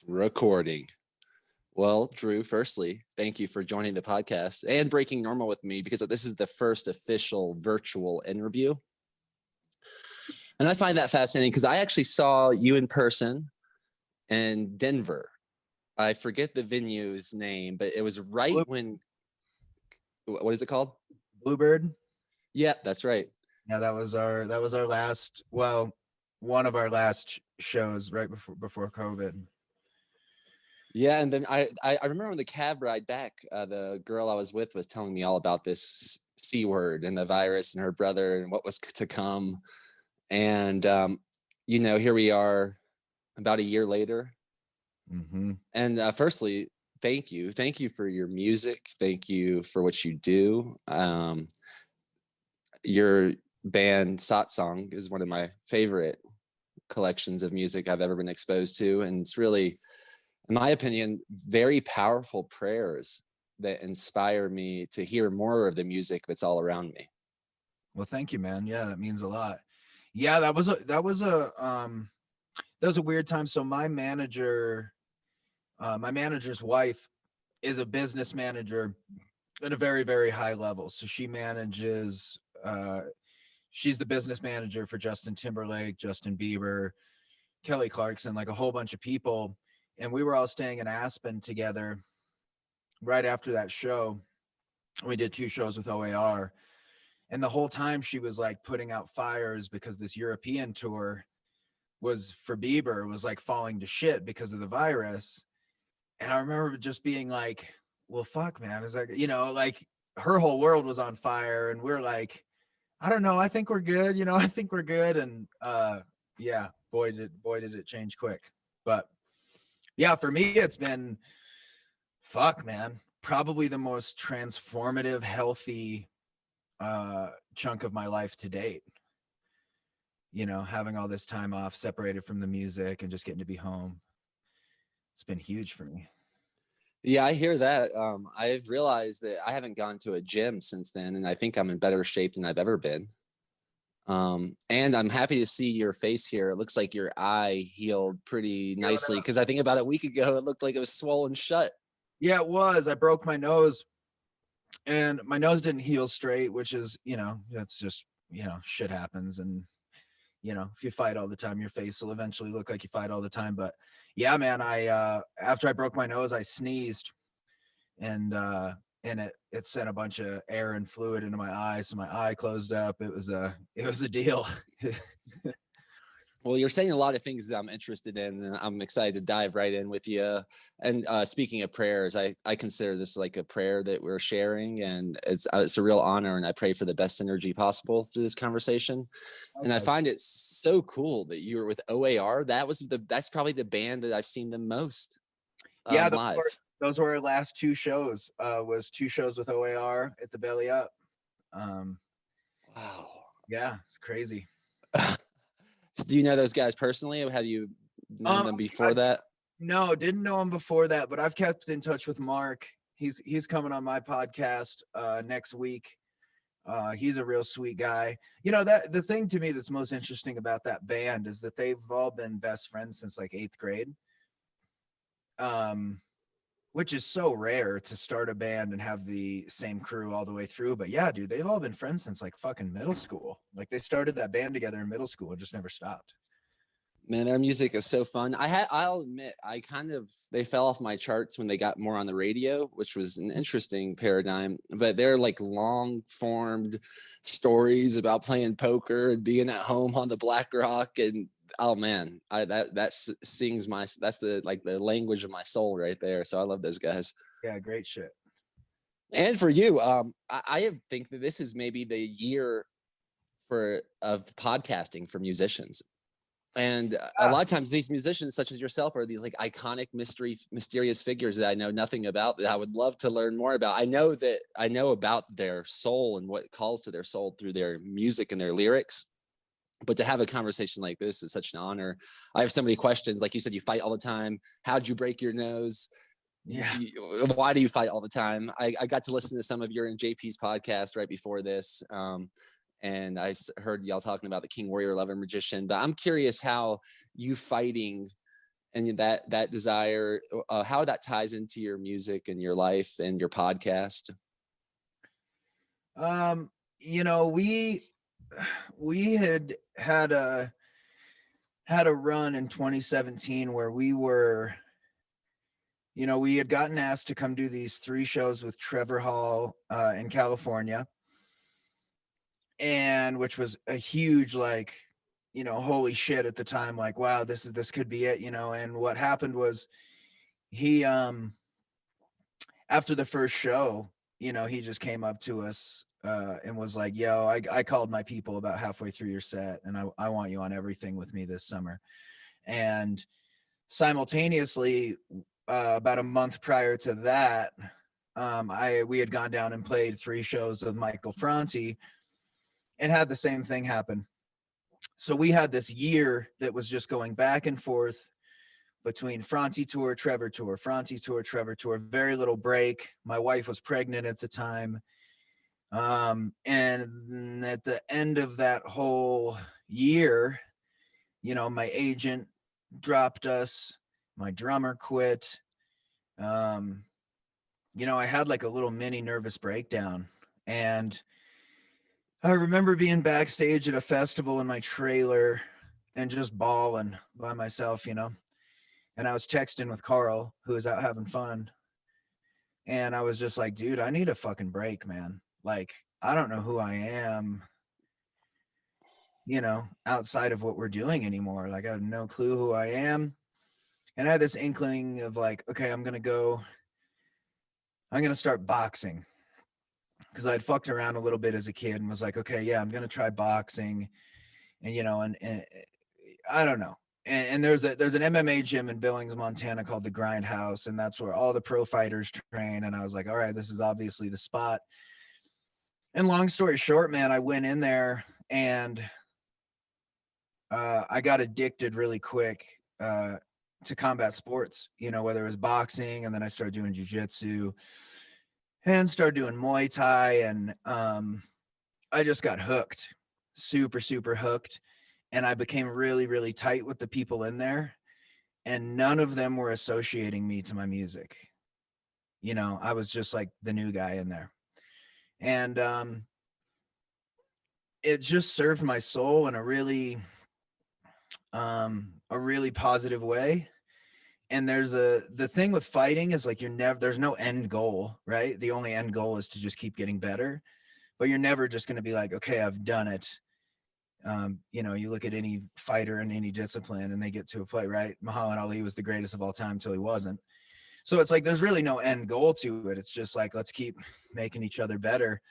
Recording. Well, Drew, firstly, thank you for joining the podcast and breaking normal with me, because this is the first official virtual interview. And I find that fascinating because I actually saw you in person in Denver. I forget the venue's name, but it was right when, what is it called? Bluebird. Yeah, that's right. Yeah, that was our last, well, one of our last shows right before COVID. Yeah, and then I remember on the cab ride back, the girl I was with was telling me all about this C word and the virus and her brother and what was to come. And, here we are about a year later. Mm-hmm. And firstly, thank you. Thank you for your music. Thank you for what you do. Your band Satsang is one of my favorite collections of music I've ever been exposed to. And it's really, in my opinion, very powerful prayers that inspire me to hear more of the music that's all around me. Well, thank you, man. Yeah, that means a lot. Yeah, that was a weird time. So my manager's wife is a business manager at a very, very high level. So she manages, she's the business manager for Justin Timberlake, Justin Bieber, Kelly Clarkson, like a whole bunch of people. And we were all staying in Aspen together right after that show. We did 2 shows with OAR. And the whole time she was like putting out fires because this European tour was for Bieber was like falling to shit because of the virus. And I remember just being like, well, fuck, man. Is that, like her whole world was on fire. And we're like, I don't know. I think we're good. I think we're good. And yeah, boy, did it change quick. But yeah, for me, it's been, fuck, man, probably the most transformative, healthy chunk of my life to date. Having all this time off, separated from the music and just getting to be home. It's been huge for me. Yeah, I hear that. I've realized that I haven't gone to a gym since then, and I think I'm in better shape than I've ever been. And I'm happy to see your face here. It looks like your eye healed pretty nicely, because I think about a week ago, it looked like it was swollen shut. Yeah, it was. I broke my nose, and my nose didn't heal straight, which is, that's just, shit happens. And, if you fight all the time, your face will eventually look like you fight all the time. But yeah, man, after I broke my nose, I sneezed, and it sent a bunch of air and fluid into my eye. So my eye closed up. It was a deal. Well, you're saying a lot of things I'm interested in, and I'm excited to dive right in with you. And speaking of prayers, I consider this like a prayer that we're sharing, and it's a real honor, and I pray for the best synergy possible through this conversation. Okay. And I find it so cool that you were with OAR. That's probably the band that I've seen the most live. Those were our last 2 shows. Was 2 shows with OAR at the Belly Up. Wow. Yeah, it's crazy. Do you know those guys personally? Have you known them before that? No, didn't know him before that, but I've kept in touch with Mark. He's coming on my podcast next week. He's a real sweet guy. That the thing to me that's most interesting about that band is that they've all been best friends since like 8th grade. Which is so rare to start a band and have the same crew all the way through. But yeah, dude, they've all been friends since like fucking middle school. Like they started that band together in middle school and just never stopped. Man, their music is so fun. I'll admit, they fell off my charts when they got more on the radio, which was an interesting paradigm. But they're like long formed stories about playing poker and being at home on the Black Rock. And oh man, that's the language of my soul right there. So I love those guys. Yeah, great shit. And for you, I think that this is maybe the year of podcasting for musicians. And a lot of times these musicians such as yourself are these like iconic mysterious figures that I know nothing about, that I would love to learn more about. I know about their soul and what calls to their soul through their music and their lyrics. But to have a conversation like this is such an honor. I have so many questions. Like you said, you fight all the time. How'd you break your nose? Yeah. Why do you fight all the time? I got to listen to some of your and JP's podcast right before this. And I heard y'all talking about the King Warrior Lover Magician, but I'm curious how you fighting and that desire, how that ties into your music and your life and your podcast? You know, we had a run in 2017 where we were, you know, we had gotten asked to come do these 3 shows with Trevor Hall in California, and which was a huge, like, you know, holy shit at the time, like, wow, this could be it, you know. And what happened was he after the first show, you know, he just came up to us and was like, yo, I called my people about halfway through your set, and I want you on everything with me this summer. And simultaneously, about a month prior to that, we had gone down and played 3 shows with Michael Franti and had the same thing happen. So we had this year that was just going back and forth between Franti tour, Trevor tour, Franti tour, Trevor tour, very little break. My wife was pregnant at the time. And at the end of that whole year, you know, my agent dropped us, my drummer quit. You know, I had like a little mini nervous breakdown, and I remember being backstage at a festival in my trailer and just bawling by myself, you know. And I was texting with Carl, who was out having fun. And I was just like, dude, I need a fucking break, man. Like, I don't know who I am, you know, outside of what we're doing anymore. Like, I have no clue who I am. And I had this inkling of like, okay, I'm going to start boxing. Because I'd fucked around a little bit as a kid and was like, okay, yeah, I'm going to try boxing. And, you know, and I don't know. And there's an MMA gym in Billings, Montana called the Grindhouse, and that's where all the pro fighters train. And I was like, all right, this is obviously the spot. And long story short, man, I went in there and I got addicted really quick to combat sports, you know, whether it was boxing, and then I started doing jiu-jitsu and started doing Muay Thai, and I just got hooked, super, super hooked. And I became really, really tight with the people in there, and none of them were associating me to my music. You know, I was just like the new guy in there. And it just served my soul in a really positive way. And the thing with fighting is like, there's no end goal, right? The only end goal is to just keep getting better, but you're never just going to be like, okay, I've done it. You know, you look at any fighter in any discipline and they get to a point, right? Muhammad Ali was the greatest of all time till he wasn't. So it's like, there's really no end goal to it. It's just like, let's keep making each other better.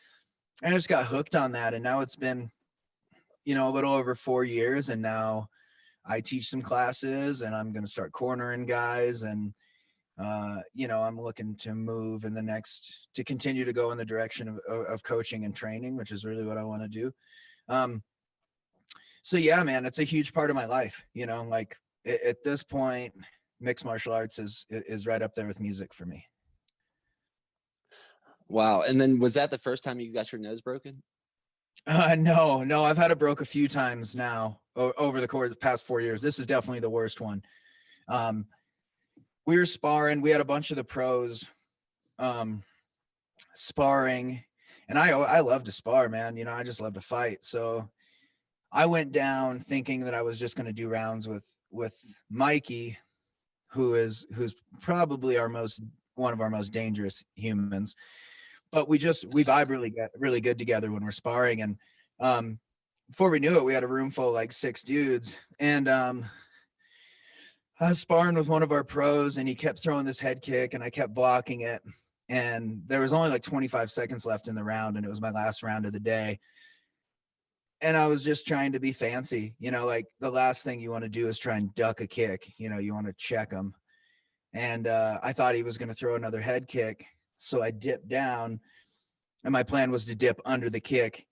And I just got hooked on that. And now it's been, you know, a little over 4 years. And now I teach some classes, and I'm going to start cornering guys. And, you know, I'm looking to move to continue to go in the direction of coaching and training, which is really what I want to do. So yeah, man, it's a huge part of my life, you know, like at this point, mixed martial arts is right up there with music for me. Wow. And then was that the first time you got your nose broken? No, I've had it broke a few times now over the course of the past 4 years. This is definitely the worst one. We were sparring. We had a bunch of the pros sparring, and I love to spar, man. You know, I just love to fight. So I went down thinking that I was just going to do rounds with Mikey, who's probably one of our most dangerous humans. But we vibe really good together when we're sparring. And before we knew it, we had a room full of like 6 dudes. And I was sparring with one of our pros, and he kept throwing this head kick, and I kept blocking it. And there was only like 25 seconds left in the round, and it was my last round of the day. And I was just trying to be fancy, you know, like the last thing you want to do is try and duck a kick. You know, you want to check him. And I thought he was going to throw another head kick. So I dipped down, and my plan was to dip under the kick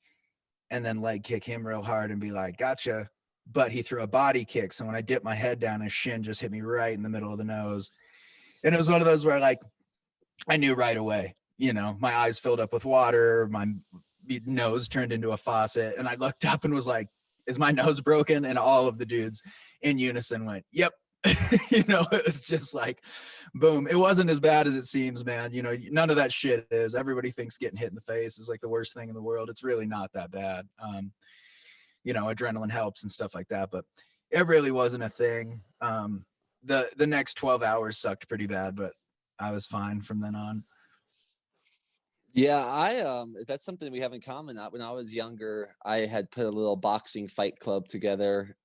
and then leg kick him real hard and be like, gotcha. But he threw a body kick. So when I dipped my head down, his shin just hit me right in the middle of the nose. And it was one of those where like, I knew right away, you know, my eyes filled up with water, my nose turned into a faucet, and I looked up and was like, is my nose broken? And all of the dudes in unison went, yep. You know, it was just like, boom. It wasn't as bad as it seems, man. You know, none of that shit is. Everybody thinks getting hit in the face is like the worst thing in the world. It's really not that bad. You know, adrenaline helps and stuff like that, but it really wasn't a thing. The next 12 hours sucked pretty bad, but I was fine from then on. Yeah, I that's something we have in common. When I was younger, I had put a little boxing fight club together.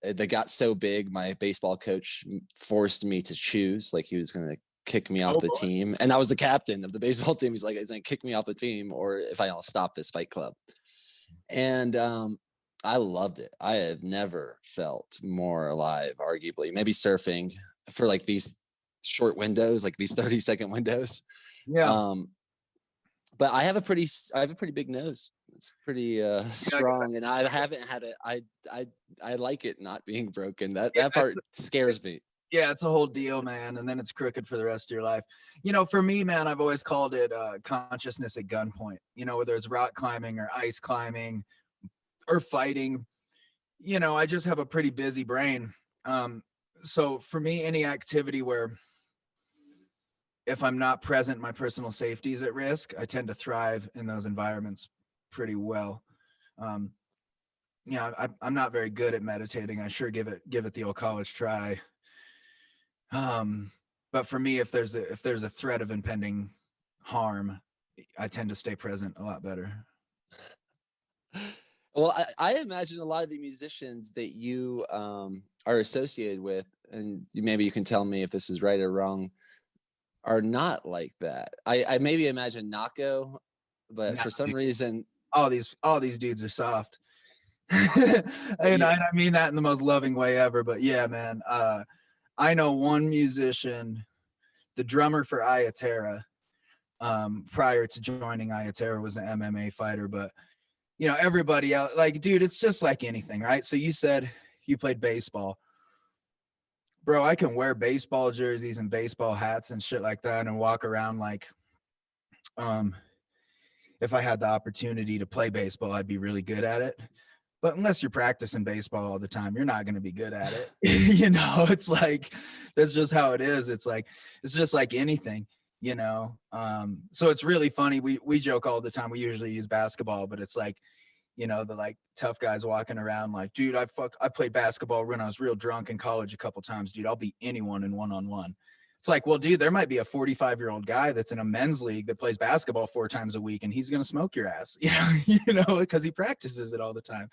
They got so big, my baseball coach forced me to choose. Like he was going to kick me off Oh the boy. team, and I was the captain of the baseball team. He's like, "He's going to kick me off the team, or if I don't stop this fight club." And I loved it. I have never felt more alive. Arguably, maybe surfing for like these short windows, like these 30-second windows. Yeah. But I have a pretty big nose. It's pretty strong, and I haven't had it. I like it not being broken. That part scares me. Yeah, it's a whole deal, man. And then it's crooked for the rest of your life. You know, for me, man, I've always called it consciousness at gunpoint. You know, whether it's rock climbing or ice climbing or fighting, you know, I just have a pretty busy brain. So for me, any activity where if I'm not present, my personal safety is at risk, I tend to thrive in those environments pretty well. Yeah, I'm not very good at meditating. I sure give it the old college try. But for me, if there's a threat of impending harm, I tend to stay present a lot better. Well, I imagine a lot of the musicians that you are associated with, and maybe you can tell me if this is right or wrong, are not like that. I maybe imagine Nako, but Nah, for some dude, reason, all these dudes are soft. And I mean that in the most loving way ever. But yeah, man, I know one musician, the drummer for Ayaterra, prior to joining Ayaterra, was an MMA fighter. But you know, everybody else, like, dude, it's just like anything, right? So you said you played baseball. Bro, I can wear baseball jerseys and baseball hats and shit like that and walk around like, if I had the opportunity to play baseball, I'd be really good at it. But unless you're practicing baseball all the time, you're not going to be good at it. You know, it's like, that's just how it is. It's like, it's just like anything, you know? So it's really funny. We joke all the time. We usually use basketball, but it's like, you know, the like tough guys walking around like, dude, I played basketball when I was real drunk in college a couple times, dude. I'll beat anyone in one-on-one. It's like, well, dude, there might be a 45-year-old guy that's in a men's league that plays basketball 4 times a week, and he's going to smoke your ass, you know, because he practices it all the time.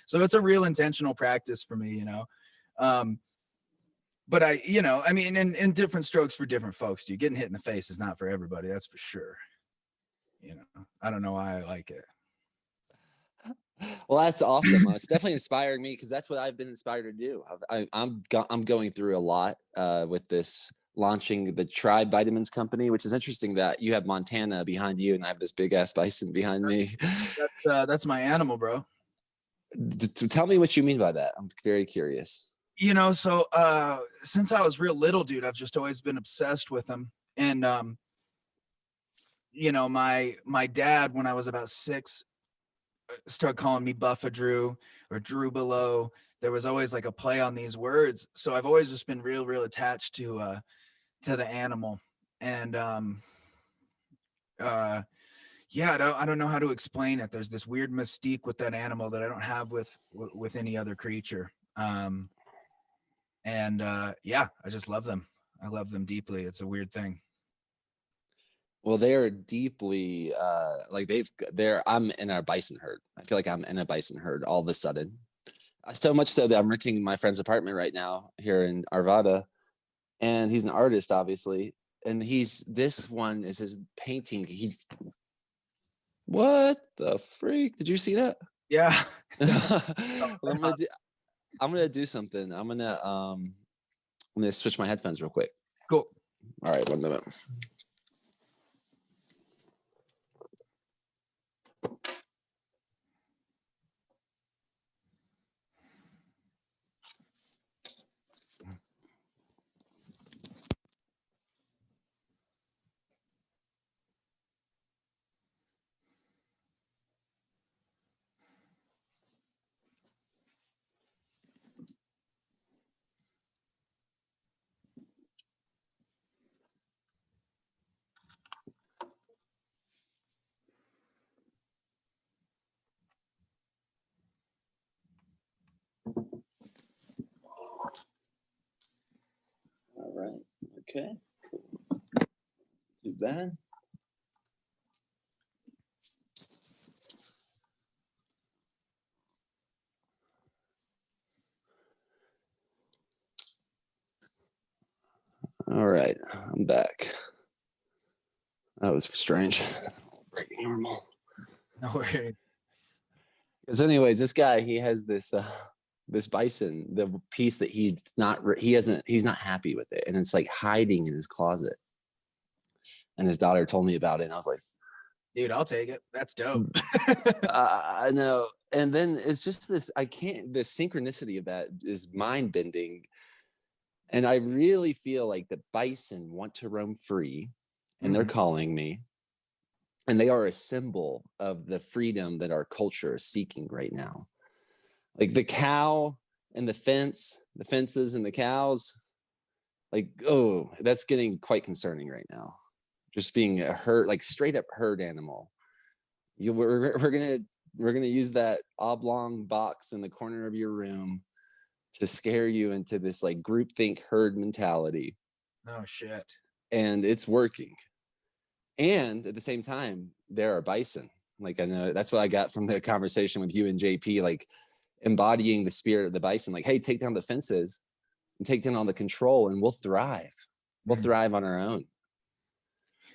So it's a real intentional practice for me, you know. But I, you know, I mean, and different strokes for different folks, dude. Getting hit in the face is not for everybody. That's for sure. You know, I don't know why I like it. well, that's awesome. It's definitely inspiring me because that's what I've been inspired to do. I'm going through a lot with this launching the Tribe Vitamins company, which is interesting that you have Montana behind you and I have this big ass bison behind me. That's my animal, bro. Tell me what you mean by that. I'm very curious. You know, so since I was real little, dude, I've just always been obsessed with them. And you know, my dad, when I was about 6, started calling me Buffa Drew or Drew Below. There was always like a play on these words. So I've always just been real attached to the animal. And yeah, I don't know how to explain it. There's this weird mystique with that animal that I don't have with any other creature. And yeah, I just love them. I love them deeply. It's a weird thing. Well, they are deeply like I'm in a bison herd. I feel like I'm in a bison herd all of a sudden. So much so that I'm renting my friend's apartment right now here in Arvada. And he's an artist, obviously. And this one is his painting. What the freak? Did you see that? Yeah. Well, I'm gonna do something. I'm gonna switch my headphones real quick. Cool. All right, 1 minute. All right. Okay. Cool. Too bad. All right, I'm back. That was strange. Breaking normal. No worries. Because anyways, this guy, he has this this bison, the piece that he's not happy with it, and it's like hiding in his closet. And his daughter told me about it, and I was like, dude, I'll take it. That's dope. I know. And then it's just this, the synchronicity of that is mind bending. And I really feel like the bison want to roam free, and they're calling me. And they are a symbol of the freedom that our culture is seeking right now. Like the cow and the fences and the cows, like, oh, that's getting quite concerning right now. Just being a herd, like straight up herd animal. We're gonna use that oblong box in the corner of your room to scare you into this like groupthink herd mentality. Oh shit. And it's working. And at the same time, there are bison. Like, I know that's what I got from the conversation with you and JP, like embodying the spirit of the bison. Like, hey, take down the fences and take down all the control, and we'll thrive. We'll thrive on our own.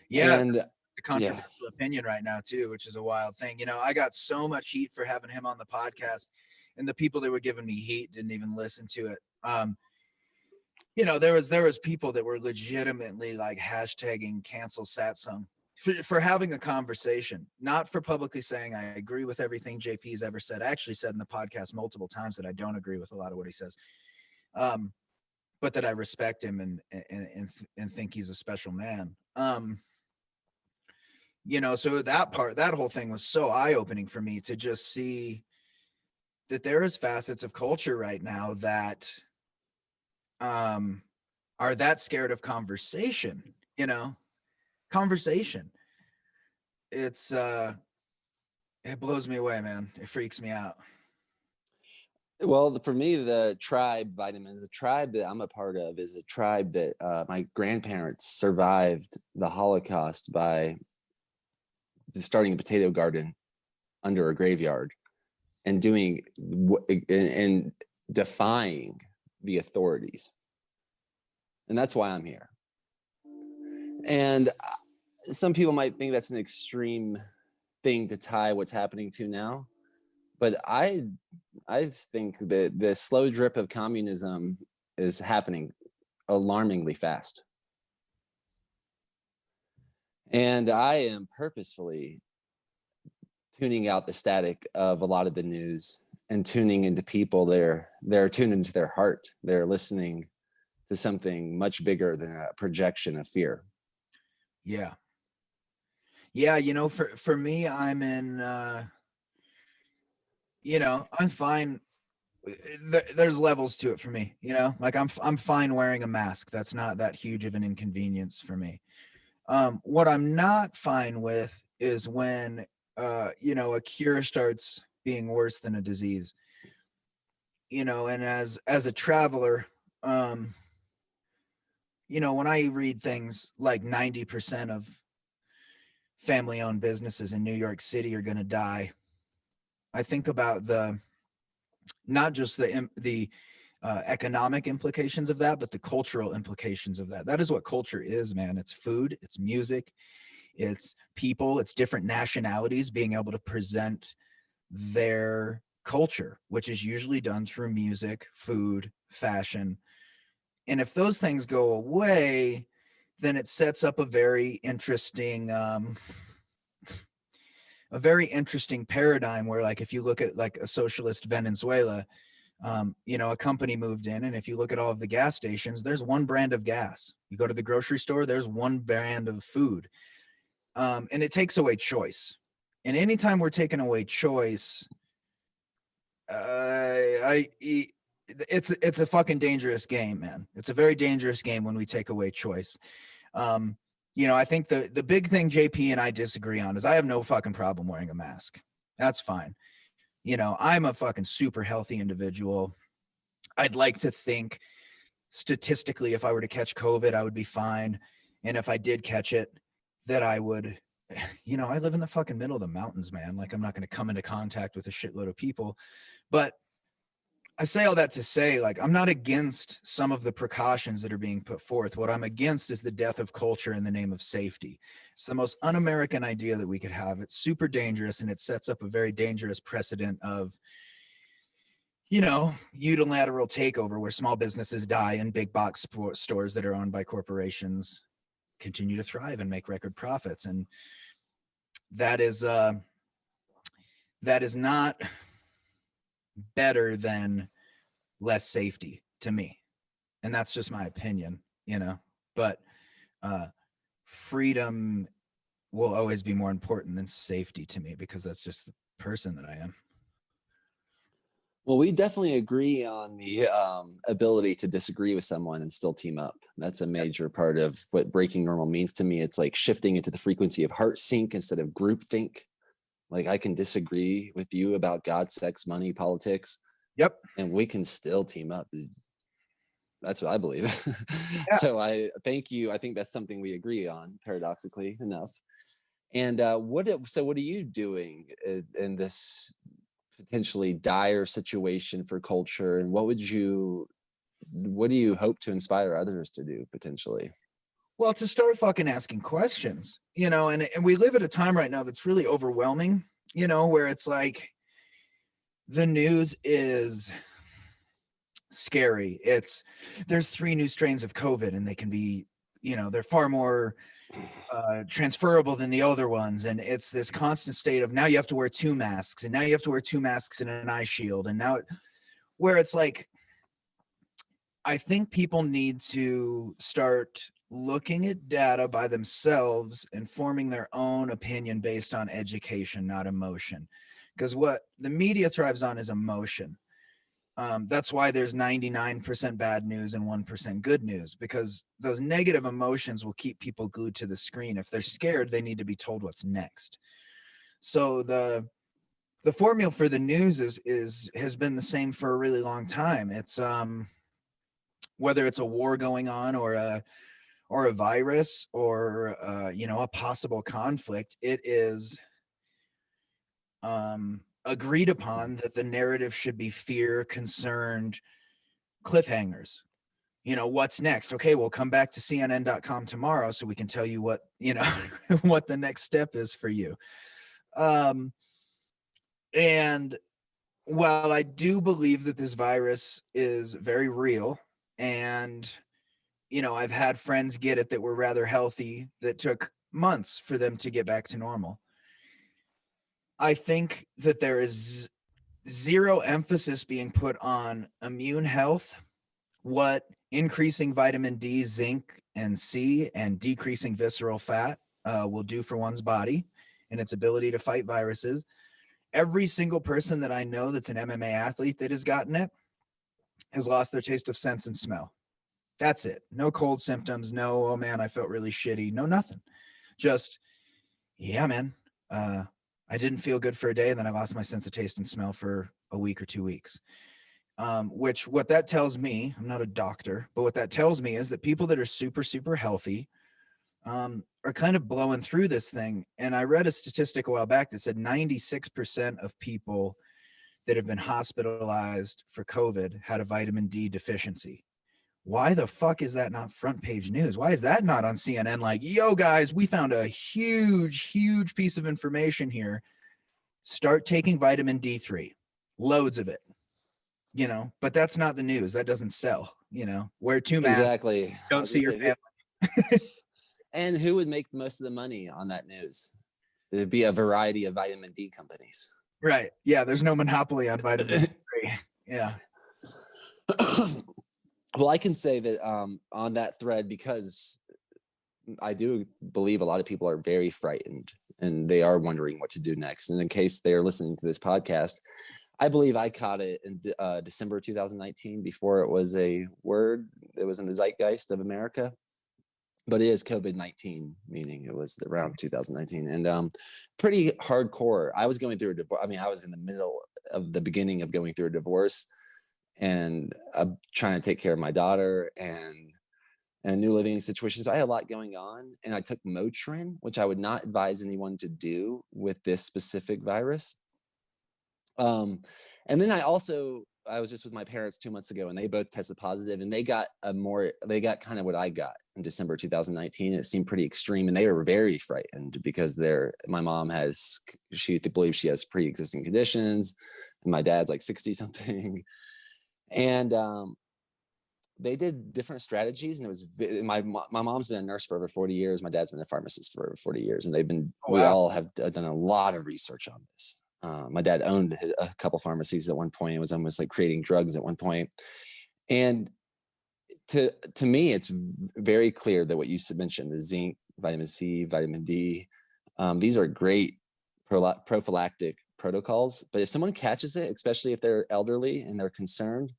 Yeah. And the controversial opinion right now too, which is a wild thing. You know, I got so much heat for having him on the podcast, and the people that were giving me heat didn't even listen to it. You know, there was people that were legitimately like hashtagging cancel Satsang for having a conversation, not for publicly saying I agree with everything JP's ever said. I actually said in the podcast multiple times that I don't agree with a lot of what he says, but that I respect him and think he's a special man. You know, so that whole thing was so eye-opening for me to just see that there is facets of culture right now that are that scared of conversation, you know, conversation. It's it blows me away, man. It freaks me out. well, for me, the tribe vitamins, the tribe that I'm a part of is a tribe that my grandparents survived the Holocaust by starting a potato garden under a graveyard and doing and defying the authorities. And that's why I'm here. And some people might think that's an extreme thing to tie what's happening to now, but I think that the slow drip of communism is happening alarmingly fast. And I am purposefully tuning out the static of a lot of the news and tuning into people. They're tuned into their heart. They're listening to something much bigger than a projection of fear. Yeah. Yeah, you know, for me, I'm in you know, I'm fine. There's levels to it for me, you know, like I'm fine wearing a mask. That's not that huge of an inconvenience for me. What I'm not fine with is when you know, a cure starts being worse than a disease. You know, and as a traveler, you know, when I read things like 90% of family-owned businesses in New York City are going to die, I think about not just the economic implications of that, but the cultural implications of that. That is what culture is, man. It's food, it's music, it's people, it's different nationalities being able to present their culture, which is usually done through music, food, fashion. And if those things go away, then it sets up a very interesting paradigm where, like, if you look at like a socialist Venezuela, you know, a company moved in, and if you look at all of the gas stations, there's one brand of gas. You go to the grocery store, there's one brand of food. And it takes away choice. And anytime we're taking away choice, it's a fucking dangerous game, man. It's a very dangerous game when we take away choice. You know, I think the big thing JP and I disagree on is I have no fucking problem wearing a mask. That's fine. You know, I'm a fucking super healthy individual. I'd like to think statistically, if I were to catch COVID, I would be fine. And if I did catch it, that I would, I live in the fucking middle of the mountains, man. Like, I'm not going to come into contact with a shitload of people. But I say all that to say, like, I'm not against some of the precautions that are being put forth. What I'm against is the death of culture in the name of safety. It's the most un-American idea that we could have. It's super dangerous, and it sets up a very dangerous precedent of, unilateral takeover where small businesses die and big box stores that are owned by corporations continue to thrive and make record profits. And that is not better than less safety to me. And that's just my opinion, but freedom will always be more important than safety to me, because that's just the person that I am. Well, we definitely agree on the ability to disagree with someone and still team up. That's a major part of what breaking normal means to me. It's like shifting into the frequency of heart sync instead of group think. Like, I can disagree with you about God, sex, money, politics. Yep. And we can still team up. That's what I believe. Yeah. So I thank you. I think that's something we agree on, paradoxically enough. And what are you doing in this potentially dire situation for culture, and what do you hope to inspire others to do potentially? Well, to start fucking asking questions, and we live at a time right now that's really overwhelming, where it's like the news is scary. There's 3 new strains of COVID, and they can be, they're far more transferable than the other ones. And it's this constant state of, now you have to wear 2 masks, and now you have to wear 2 masks and an eye shield. And now where it's like, I think people need to start looking at data by themselves and forming their own opinion based on education, not emotion. Because what the media thrives on is emotion. That's why there's 99% bad news and 1% good news, because those negative emotions will keep people glued to the screen. If they're scared, they need to be told what's next. So the formula for the news has been the same for a really long time. It's whether it's a war going on or a virus or a possible conflict, it is agreed upon that the narrative should be fear, concerned, cliffhangers. What's next? Okay, we'll come back to CNN.com tomorrow so we can tell you what, what the next step is for you. And while I do believe that this virus is very real, and, I've had friends get it that were rather healthy that took months for them to get back to normal, I think that there is zero emphasis being put on immune health, what increasing vitamin D, zinc, and C, and decreasing visceral fat will do for one's body and its ability to fight viruses. Every single person that I know that's an MMA athlete that has gotten it has lost their taste of sense and smell. That's it. No cold symptoms. No, oh man, I felt really shitty. No, nothing. Just, yeah, man. I didn't feel good for a day, and then I lost my sense of taste and smell for a week or 2 weeks. What that tells me, I'm not a doctor, but what that tells me is that people that are super, super healthy are kind of blowing through this thing. And I read a statistic a while back that said 96% of people that have been hospitalized for COVID had a vitamin D deficiency. Why the fuck is that not front page news? Why is that not on CNN? Like, yo, guys, we found a huge, huge piece of information here. Start taking vitamin D3, loads of it, but that's not the news. That doesn't sell, wear 2 masks. Exactly. Don't see your family. And who would make most of the money on that news? There'd be a variety of vitamin D companies. Right. Yeah. There's no monopoly on vitamin D3. Yeah. Well, I can say that on that thread, because I do believe a lot of people are very frightened and they are wondering what to do next. And in case they're listening to this podcast, I believe I caught it in December 2019 before it was a word. It was in the zeitgeist of America, but it is COVID-19, meaning it was around 2019, and pretty hardcore. I was going through a divorce. I mean, I was in the middle of the beginning of going through a divorce. and trying to take care of my daughter and a new living situation. So I had a lot going on, and I took Motrin, which I would not advise anyone to do with this specific virus. And then I was just with my parents 2 months ago, and they both tested positive, and they got kind of what I got in December 2019. It seemed pretty extreme, and they were very frightened because my mom she believes she has pre-existing conditions, and my dad's like 60 something. And they did different strategies, and it was my mom's been a nurse for over 40 years. My dad's been a pharmacist for over 40 years, and we all have done a lot of research on this. My dad owned a couple pharmacies at one point. It was almost like creating drugs at one point. And to me, it's very clear that what you mentioned, the zinc, vitamin C, vitamin D, these are great prophylactic protocols. But if someone catches it, especially if they're elderly and they're concerned,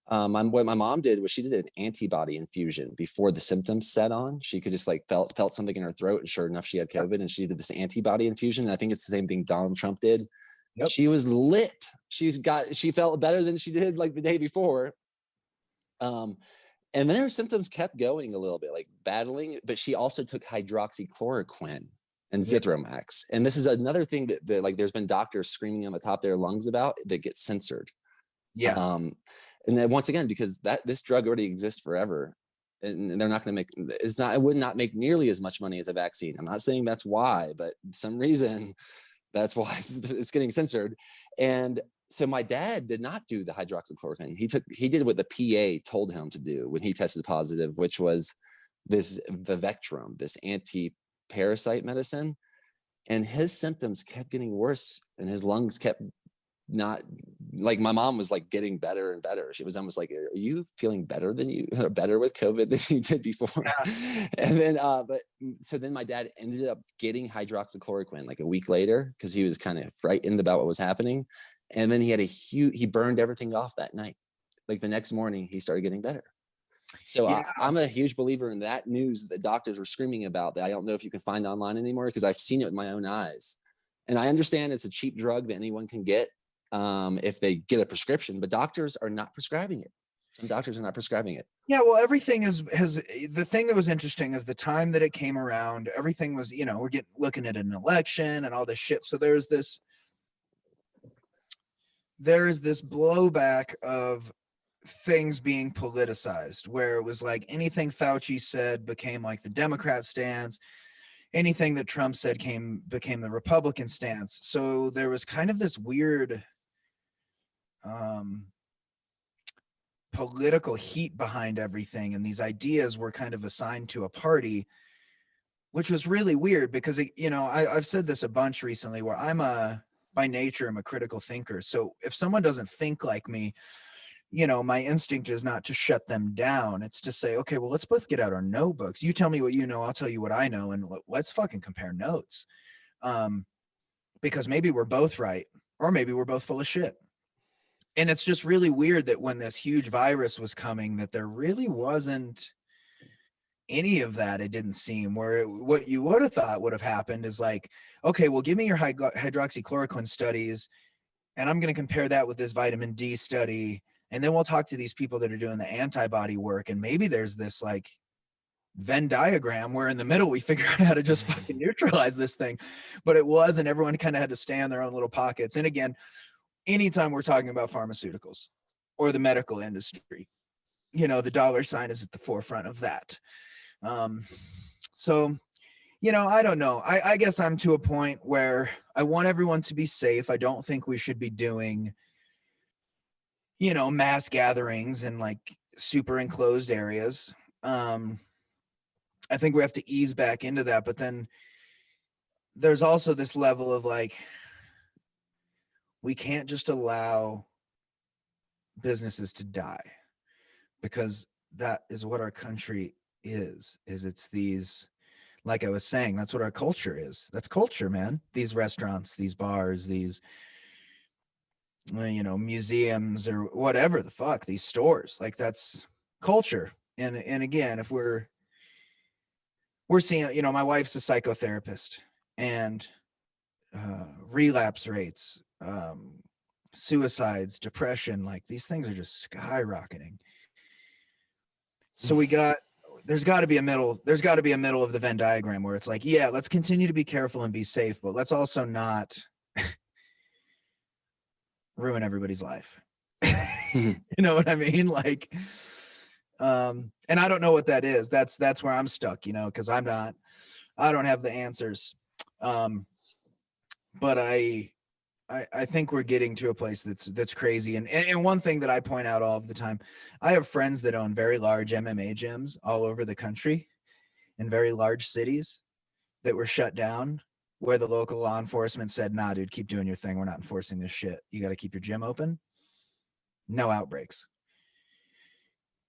what my mom did was she did an antibody infusion before the symptoms set on. She could just like felt something in her throat, and sure enough, she had COVID, and she did this antibody infusion. And I think it's the same thing Donald Trump did. Yep. She was lit. She felt better than she did like the day before. And then her symptoms kept going a little bit, like battling, but she also took hydroxychloroquine and Zithromax. And this is another thing that like there's been doctors screaming on the top of their lungs about that gets censored. Yeah. And then once again, because this drug already exists forever, and they're not going to it would not make nearly as much money as a vaccine. I'm not saying that's why, but some reason that's why it's getting censored. And so my dad did not do the hydroxychloroquine. He did what the PA told him to do when he tested positive, which was this Vivectrum, this anti-parasite medicine. And his symptoms kept getting worse, and his lungs kept not, like my mom was like getting better and better. She was almost like, are you feeling better with COVID than you did before? Yeah. And then so then my dad ended up getting hydroxychloroquine like a week later because he was kind of frightened about what was happening. And then he burned everything off that night. Like the next morning he started getting better. So yeah. I'm a huge believer in that news that the doctors were screaming about that I don't know if you can find online anymore, because I've seen it with my own eyes. And I understand it's a cheap drug that anyone can get if they get a prescription, but doctors are not prescribing it. Some doctors are not prescribing it. Yeah, well, everything the thing that was interesting is the time that it came around, everything was, we're looking at an election and all this shit. So there is this blowback of things being politicized, where it was like anything Fauci said became like the Democrat stance. Anything that Trump said became the Republican stance. So there was kind of this weird political heat behind everything, and these ideas were kind of assigned to a party, which was really weird because I've said this a bunch recently, where by nature I'm a critical thinker. So if someone doesn't think like me, my instinct is not to shut them down. It's to say, okay, well, let's both get out our notebooks. You tell me what you know, I'll tell you what I know, and let's fucking compare notes. Because maybe we're both right, or maybe we're both full of shit. And it's just really weird that when this huge virus was coming, that there really wasn't any of that. It didn't seem, where what you would have thought would have happened is like, okay, well, give me your hydroxychloroquine studies, and I'm going to compare that with this vitamin D study. And then we'll talk to these people that are doing the antibody work. And maybe there's this like Venn diagram where in the middle we figure out how to just fucking neutralize this thing. But it wasn't. Everyone kind of had to stay in their own little pockets. And again, anytime we're talking about pharmaceuticals or the medical industry, the dollar sign is at the forefront of that. So, I don't know. I guess I'm to a point where I want everyone to be safe. I don't think we should be doing, mass gatherings in like super enclosed areas. I think we have to ease back into that. But then there's also this level of like, we can't just allow businesses to die, because that is what our country is it's these, like I was saying, that's what our culture is. That's culture, man. These restaurants, these bars, these, museums, or whatever the fuck, these stores, like that's culture. And again, if we're seeing, my wife's a psychotherapist, and relapse rates, suicides, depression, like these things are just skyrocketing. So there's got to be a middle of the Venn diagram where it's like, yeah, let's continue to be careful and be safe, but let's also not ruin everybody's life. You know what I mean? Like, and I don't know what that is. That's where I'm stuck, you know, because I don't have the answers. But I think we're getting to a place that's crazy. And one thing that I point out all of the time, I have friends that own very large MMA gyms all over the country in very large cities that were shut down, where the local law enforcement said, nah, dude, keep doing your thing. We're not enforcing this shit. You got to keep your gym open. No outbreaks.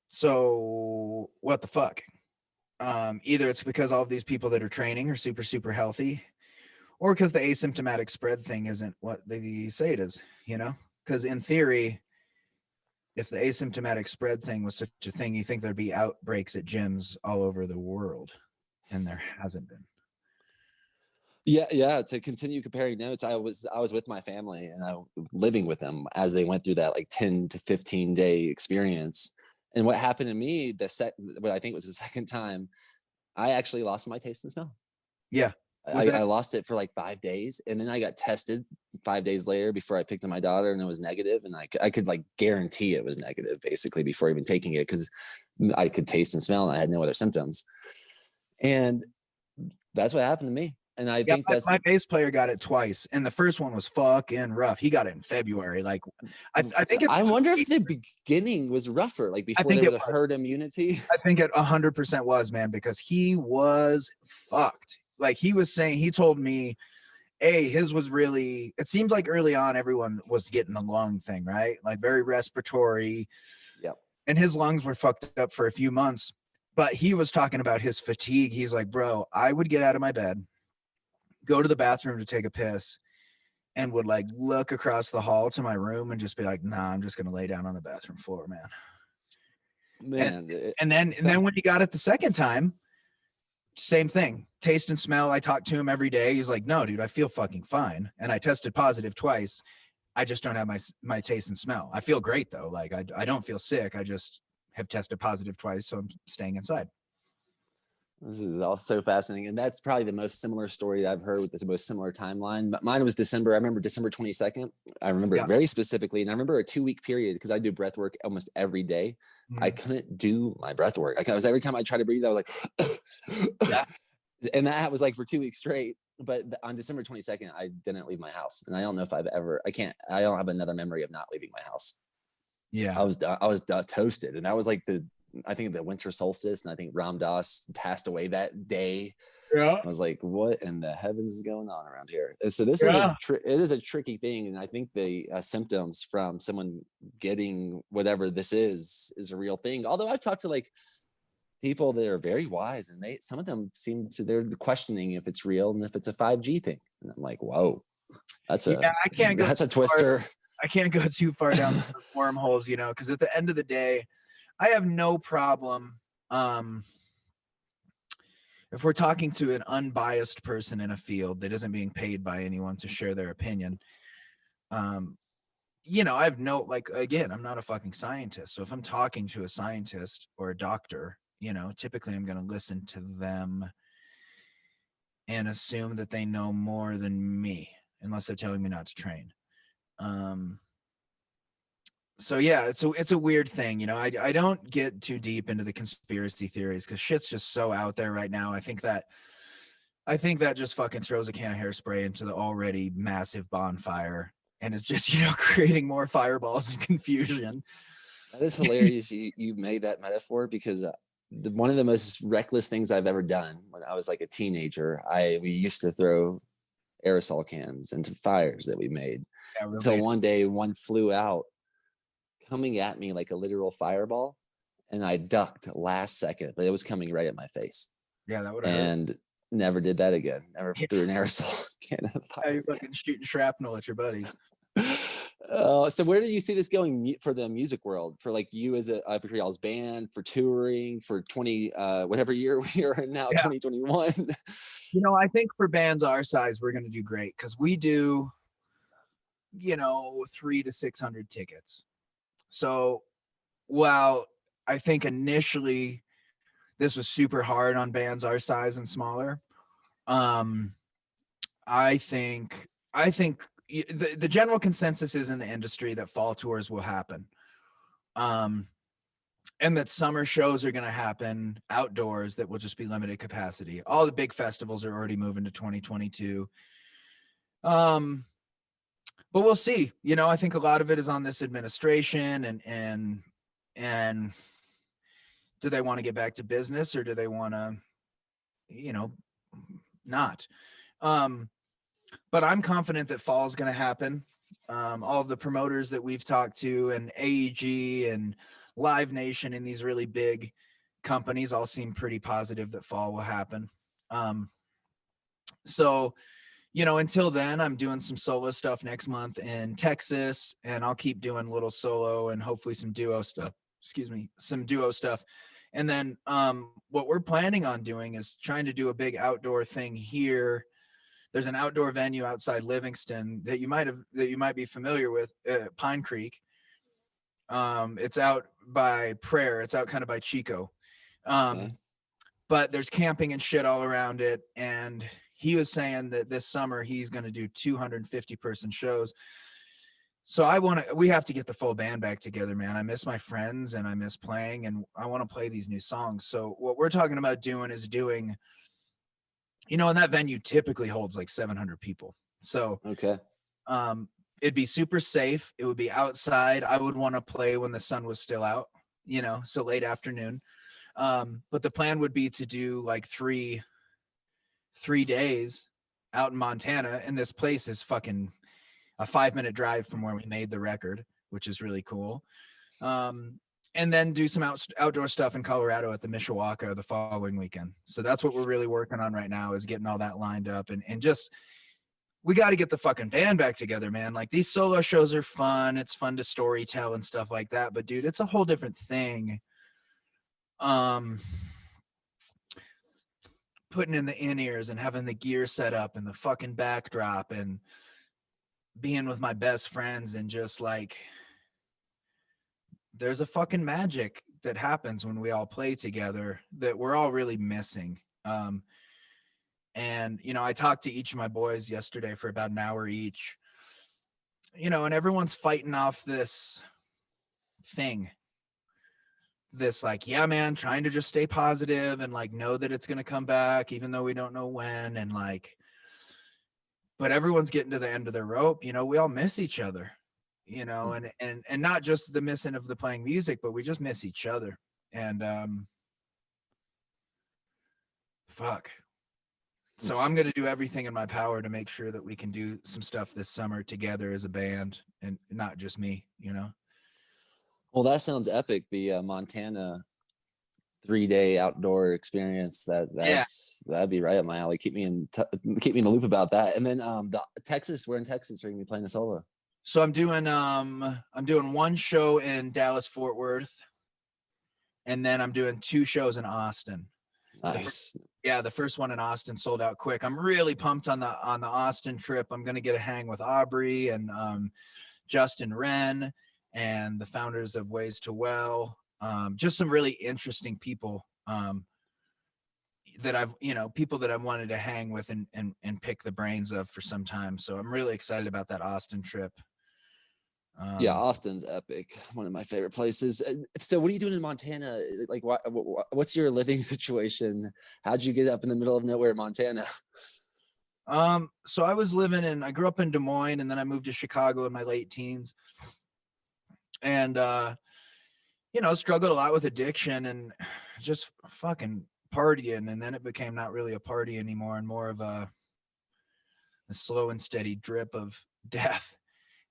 So what the fuck? Either it's because all of these people that are training are super, super healthy, or because the asymptomatic spread thing isn't what they say it is, you know? Because in theory, if the asymptomatic spread thing was such a thing, you think there'd be outbreaks at gyms all over the world, and there hasn't been. Yeah. To continue comparing notes, I was with my family and I living with them as they went through that like 10 to 15 day experience. And what happened to me, what I think was the second time, I actually lost my taste and smell. Yeah. I lost it for like 5 days, and then I got tested 5 days later before I picked up my daughter, and it was negative. And I could like guarantee it was negative basically before even taking it, because I could taste and smell and I had no other symptoms. And that's what happened to me. And I think that's my bass player got it twice, and the first one was fucking rough. He got it in February. Like, I think it's. I wonder if the beginning was rougher, like before there was a herd immunity. I think it 100% was, man, because he was fucked. Like he was saying, he told me, his was really. It seemed like early on everyone was getting the lung thing, right? Like very respiratory. Yep. And his lungs were fucked up for a few months, but he was talking about his fatigue. He's like, bro, I would get out of my bed, go to the bathroom to take a piss, and would like look across the hall to my room and just be like, nah, I'm just going to lay down on the bathroom floor, man. And then when he got it the second time, same thing, taste and smell. I talked to him every day. He's like, no, dude, I feel fucking fine. And I tested positive twice. I just don't have my taste and smell. I feel great though. Like I don't feel sick. I just have tested positive twice. So I'm staying inside. This is all so fascinating. And that's probably the most similar story that I've heard with this most similar timeline. But mine was December. I remember December 22nd. I remember it very specifically. And I remember a 2-week period because I do breath work almost every day. I couldn't do my breath work. Every time I tried to breathe, I was like, yeah. And that was like for 2 weeks straight. But on December 22nd, I didn't leave my house. And I don't know if I don't have another memory of not leaving my house. Yeah. I was toasted. And that was like I think the winter solstice, and I think Ram Dass passed away that day. Yeah. I was like, what in the heavens is going on around here? And so this it is a tricky thing. And I think the symptoms from someone getting whatever this is a real thing. Although I've talked to like people that are very wise, and some of them they're questioning if it's real and if it's a 5G thing. And I'm like, whoa, that's a twister. I can't go too far down the wormholes, you know, because at the end of the day, I have no problem if we're talking to an unbiased person in a field that isn't being paid by anyone to share their opinion. You know, I have again, I'm not a fucking scientist. So if I'm talking to a scientist or a doctor, you know, typically I'm going to listen to them and assume that they know more than me, unless they're telling me not to train. So yeah, it's a weird thing, you know. I don't get too deep into the conspiracy theories because shit's just so out there right now. I think that just fucking throws a can of hairspray into the already massive bonfire, and it's just, you know, creating more fireballs and confusion. That is hilarious. You made that metaphor because one of the most reckless things I've ever done when I was like a teenager, we used to throw aerosol cans into fires that we made until one day one flew out, coming at me like a literal fireball, and I ducked last second, but it was coming right at my face. Yeah, that would have hurt. Never did that again. Never threw an aerosol can of fire. Yeah, you're fucking shooting shrapnel at your buddies. So where do you see this going for the music world, for like you as for y'all's band, for touring, for 20 whatever year we are in now, 2021? You know, I think for bands our size, we're going to do great because we do 300 to 600 tickets. So while I think initially this was super hard on bands our size and smaller, I think the general consensus is in the industry that fall tours will happen. And that summer shows are going to happen outdoors that will just be limited capacity. All the big festivals are already moving to 2022. But we'll see. I think a lot of it is on this administration and do they want to get back to business or do they want to, not? But I'm confident that fall is going to happen. All of the promoters that we've talked to and AEG and Live Nation and these really big companies all seem pretty positive that fall will happen. So, until then, I'm doing some solo stuff next month in Texas, and I'll keep doing little solo and hopefully some duo stuff. And then what we're planning on doing is trying to do a big outdoor thing here. There's an outdoor venue outside Livingston that you might be familiar with, Pine Creek. It's out by Prayer. It's out kind of by Chico. But there's camping and shit all around it. And he was saying that this summer he's going to do 250 person shows. So we have to get the full band back together, man. I miss my friends and I miss playing and I want to play these new songs. So what we're talking about doing, and that venue typically holds like 700 people. So, okay. It'd be super safe. It would be outside. I would want to play when the sun was still out, so late afternoon. But the plan would be to do like three days out in Montana. And this place is fucking a 5-minute drive from where we made the record, which is really cool. And then do some outdoor stuff in Colorado at the Mishawaka the following weekend. So that's what we're really working on right now, is getting all that lined up and just, we got to get the fucking band back together, man. Like, these solo shows are fun. It's fun to story tell and stuff like that. But dude, it's a whole different thing. Putting in the in-ears and having the gear set up and the fucking backdrop and being with my best friends and just like, there's a fucking magic that happens when we all play together that we're all really missing. And, I talked to each of my boys yesterday for about an hour each, and everyone's fighting off this thing, this like, yeah, man, trying to just stay positive and like know that it's going to come back, even though we don't know when. And like, but everyone's getting to the end of their rope. We all miss each other, and not just the missing of the playing music, but we just miss each other. And, fuck. So I'm going to do everything in my power to make sure that we can do some stuff this summer together as a band and not just me, Well, that sounds epic. The Montana 3-day outdoor experience. That'd be right up my alley. Keep me in the loop about that. And then the Texas, we're in Texas. We're going to be playing a solo. So I'm doing one show in Dallas, Fort Worth. And then I'm doing 2 shows in Austin. Nice. The first one in Austin sold out quick. I'm really pumped on the Austin trip. I'm going to get a hang with Aubrey and Justin Wren and the founders of Ways to Well. Just some really interesting people that people that I've wanted to hang with and pick the brains of for some time. So I'm really excited about that Austin trip. Austin's epic. One of my favorite places. So what are you doing in Montana? Like, what's your living situation? How'd you get up in the middle of nowhere, Montana? So I grew up in Des Moines, and then I moved to Chicago in my late teens. And, struggled a lot with addiction and just fucking partying. And then it became not really a party anymore and more of a slow and steady drip of death.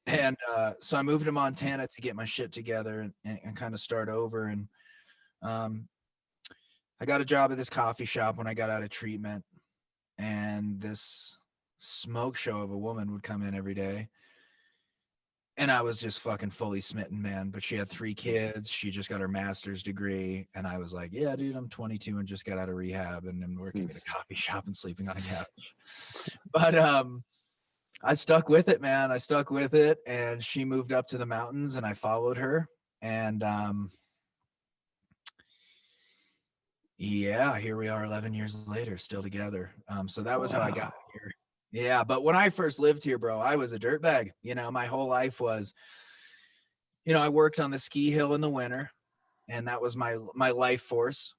And so I moved to Montana to get my shit together and kind of start over. And I got a job at this coffee shop when I got out of treatment. And this smoke show of a woman would come in every day. And I was just fucking fully smitten, man. But she had 3 kids. She just got her master's degree. And I was like, yeah, dude, I'm 22 and just got out of rehab and I'm working at a coffee shop and sleeping on a couch. But I stuck with it, man. I stuck with it, and she moved up to the mountains, and I followed her. And yeah, here we are 11 years later, still together. So that was how I got here. Yeah, but when I first lived here, bro, I was a dirtbag. You know, my whole life was, you know, I worked on the ski hill in the winter, and that was my life force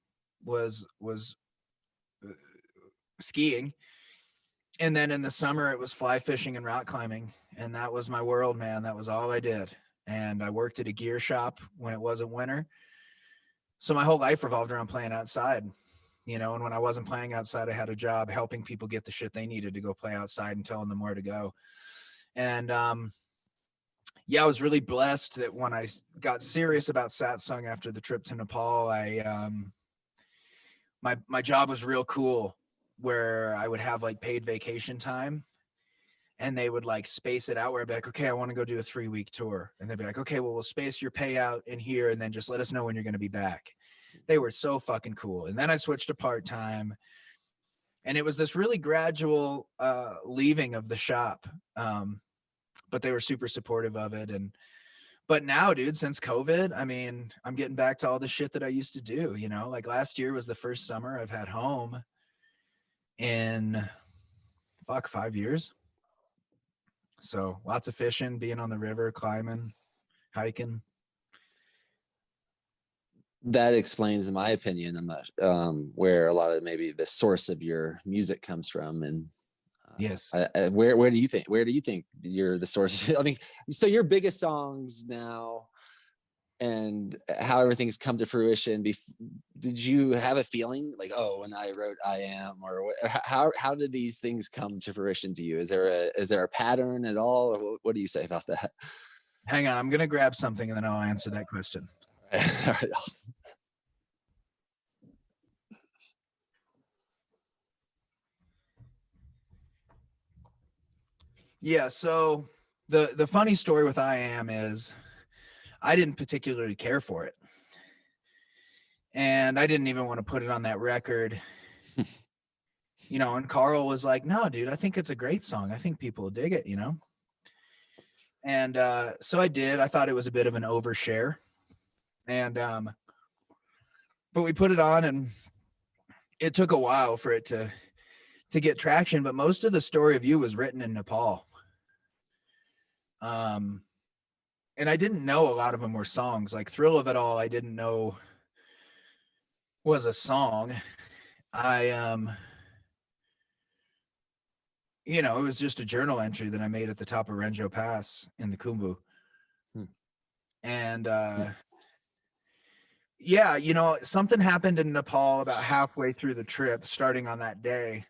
was skiing. And then in the summer, it was fly fishing and rock climbing, and that was my world, man. That was all I did. And I worked at a gear shop when it wasn't winter. So my whole life revolved around playing outside, you know, and when I wasn't playing outside, I had a job helping people get the shit they needed to go play outside and telling them where to go. And yeah, I was really blessed that when I got serious about Satsang after the trip to Nepal, my job was real cool, where I would have like paid vacation time, and they would like space it out where I'd be like, okay, I want to go do a 3-week tour. And they'd be like, okay, well, we'll space your payout in here, and then just let us know when you're going to be back. They were so fucking cool. And then I switched to part-time, and it was this really gradual leaving of the shop. But they were super supportive of it. But now, dude, since COVID, I mean, I'm getting back to all the shit that I used to do, you know, like last year was the first summer I've had home in 5 years. So lots of fishing, being on the river, climbing, hiking. That explains, in my opinion, I'm not where a lot of maybe the source of your music comes from. And Yes. where do you think you're the source? I mean, so your biggest songs now and how everything's come to fruition, did you have a feeling like, oh, when I wrote I Am, or how did these things come to fruition to you? Is there a pattern at all, or what do you say about that? Hang on, I'm gonna grab something and then I'll answer that question. All right, awesome. Yeah, so the funny story with I Am is I didn't particularly care for it. And I didn't even want to put it on that record. You know, and Carl was like, no, dude, I think it's a great song. I think people will dig it, you know? And so I did. I thought it was a bit of an overshare. And but we put it on, and it took a while for it to get traction, but most of the Story of You was written in Nepal. And I didn't know a lot of them were songs. Like Thrill of It All, I didn't know was a song. You know, it was just a journal entry that I made at the top of Renjo Pass in the Khumbu. And yeah, you know, something happened in Nepal about halfway through the trip, starting on that day,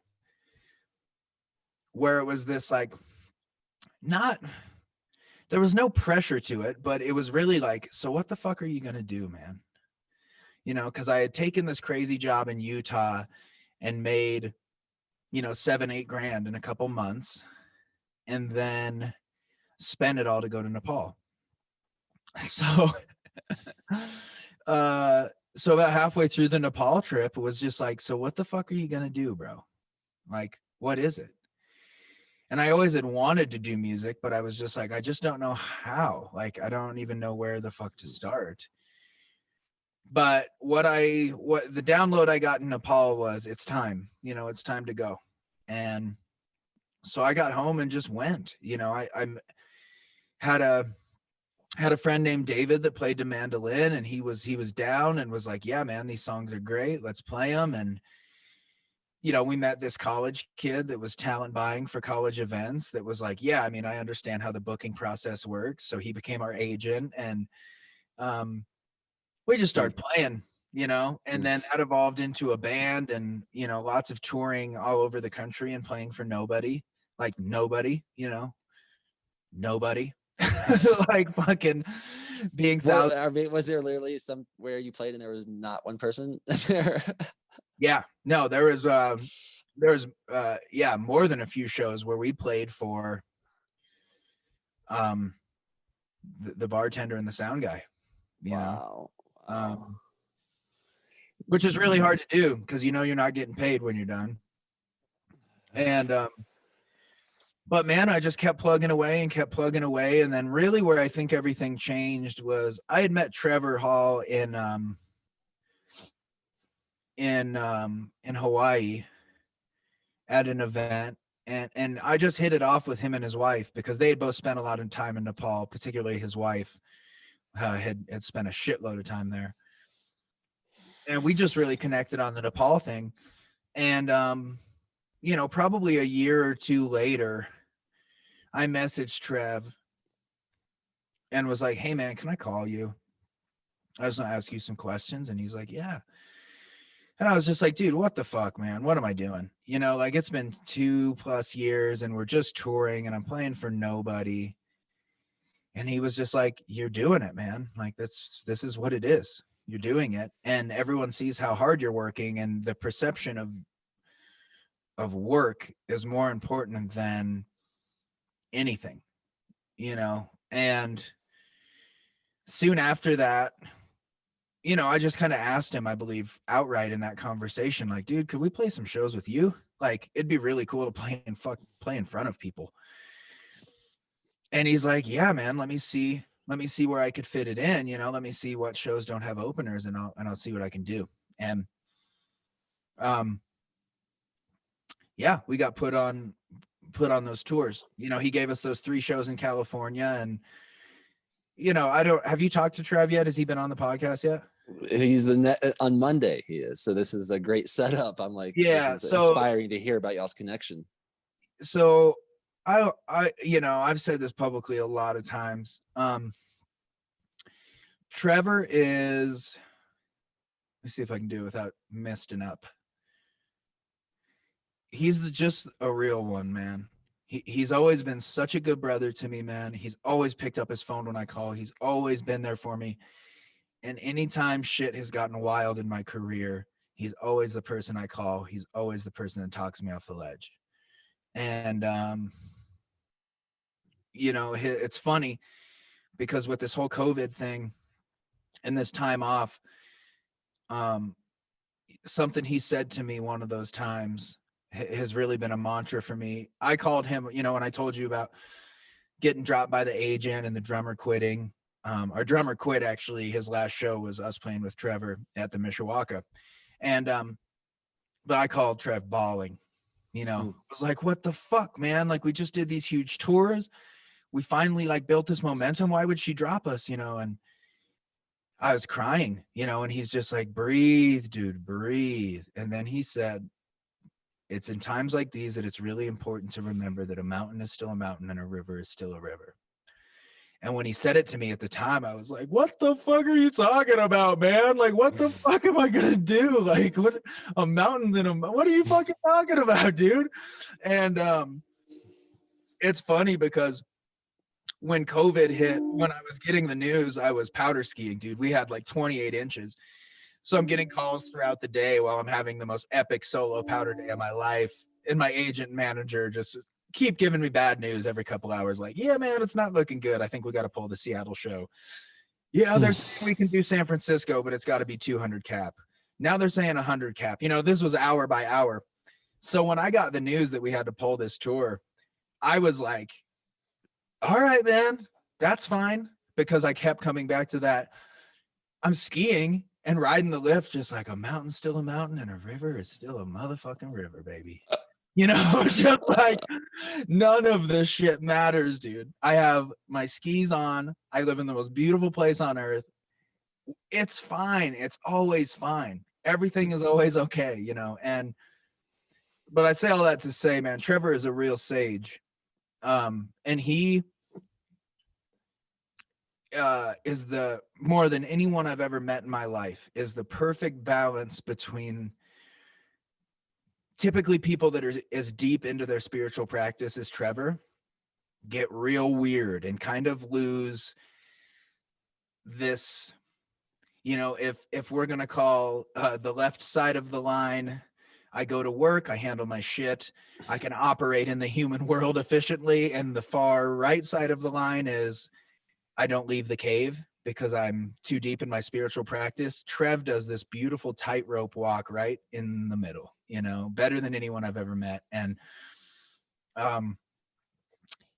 where it was this like, there was no pressure to it, but it was really like, so what the fuck are you going to do, man? You know, because I had taken this crazy job in Utah and made, you know, 7-8 grand in a couple months, and then spent it all to go to Nepal. So, so about halfway through the Nepal trip, it was just like, so what the fuck are you going to do, bro? Like, what is it? And I always had wanted to do music, but I was just like, I just don't know how. Like, I don't even know where the fuck to start. But what the download I got in Nepal was, it's time, you know, it's time to go. And so I got home and just went, you know, I had a friend named David that played the mandolin, and he was down and was like, yeah, man, these songs are great. Let's play them. And, you know, we met this college kid that was talent buying for college events that was like, yeah, I mean, I understand how the booking process works. So he became our agent, and we just started playing, you know, and then that evolved into a band, and, you know, lots of touring all over the country and playing for nobody, you know, nobody. Like fucking being thousands. I mean, was there literally somewhere you played and there was not one person there? Yeah, no, there was yeah, more than a few shows where we played for the bartender and the sound guy, you know, which is really hard to do because, you know, you're not getting paid when you're done. And But man, I just kept plugging away and kept plugging away. And then really where I think everything changed was I had met Trevor Hall in Hawaii at an event. And I just hit it off with him and his wife because they had both spent a lot of time in Nepal, particularly his wife had spent a shitload of time there. And we just really connected on the Nepal thing. And, probably a year or two later, I messaged Trev and was like, hey, man, can I call you? I just want to ask you some questions. And he's like, yeah. And I was just like, dude, what the fuck, man? What am I doing? Like it's been 2+ years and we're just touring and I'm playing for nobody. And he was just like, you're doing it, man. Like this is what it is. You're doing it. And everyone sees how hard you're working, and the perception of work is more important than anything, and soon after that, I just kind of asked him, I believe outright in that conversation, like, dude, could we play some shows with you? Like, it'd be really cool to play in front of people. And he's like, yeah, man, let me see where I could fit it in. Let me see what shows don't have openers, and I'll see what I can do. And, yeah, we got put on those tours. He gave us those 3 shows in California. And, have you talked to Trev yet? Has he been on the podcast yet? He's on Monday. He is. So this is a great setup. I'm like, yeah, this is inspiring to hear about y'all's connection. So I've said this publicly a lot of times. Trevor is, let me see if I can do it without messing up. He's just a real one, man. He's always been such a good brother to me, man. He's always picked up his phone when I call. He's always been there for me. And anytime shit has gotten wild in my career, he's always the person I call. He's always the person that talks me off the ledge. And, it's funny because with this whole COVID thing and this time off, something he said to me one of those times has really been a mantra for me. I called him, when I told you about getting dropped by the agent and the drummer quitting. Our drummer quit, actually. His last show was us playing with Trevor at the Mishawaka. And, but I called Trev bawling, I was like, what the fuck, man? Like, we just did these huge tours. We finally like built this momentum. Why would she drop us, And I was crying, and he's just like, breathe, dude, breathe. And then he said, it's in times like these that it's really important to remember that a mountain is still a mountain and a river is still a river. And when he said it to me at the time, I was like, what the fuck are you talking about, man? Like, what the fuck am I going to do? Like, what, a mountain and what are you fucking talking about, dude? And it's funny because when COVID hit, when I was getting the news, I was powder skiing, dude. We had like 28 inches. So I'm getting calls throughout the day while I'm having the most epic solo powder day of my life. And my agent and manager just keep giving me bad news every couple hours. Like, yeah, man, it's not looking good. I think we got to pull the Seattle show. Yeah, we can do San Francisco, but it's got to be 200 cap. Now they're saying 100 cap. This was hour by hour. So when I got the news that we had to pull this tour, I was like, all right, man, that's fine. Because I kept coming back to that. I'm skiing and riding the lift, just like a mountain's still a mountain and a river is still a motherfucking river, baby. Just like none of this shit matters, dude. I have my skis on. I live in the most beautiful place on earth. It's fine. It's always fine. Everything is always okay, but I say all that to say, man, Trevor is a real sage. And he is the, more than anyone I've ever met in my life, is the perfect balance between typically people that are as deep into their spiritual practice as Trevor get real weird and kind of lose this, if we're going to call the left side of the line, I go to work, I handle my shit, I can operate in the human world efficiently. And the far right side of the line is I don't leave the cave because I'm too deep in my spiritual practice. Trev does this beautiful tightrope walk right in the middle, better than anyone I've ever met. And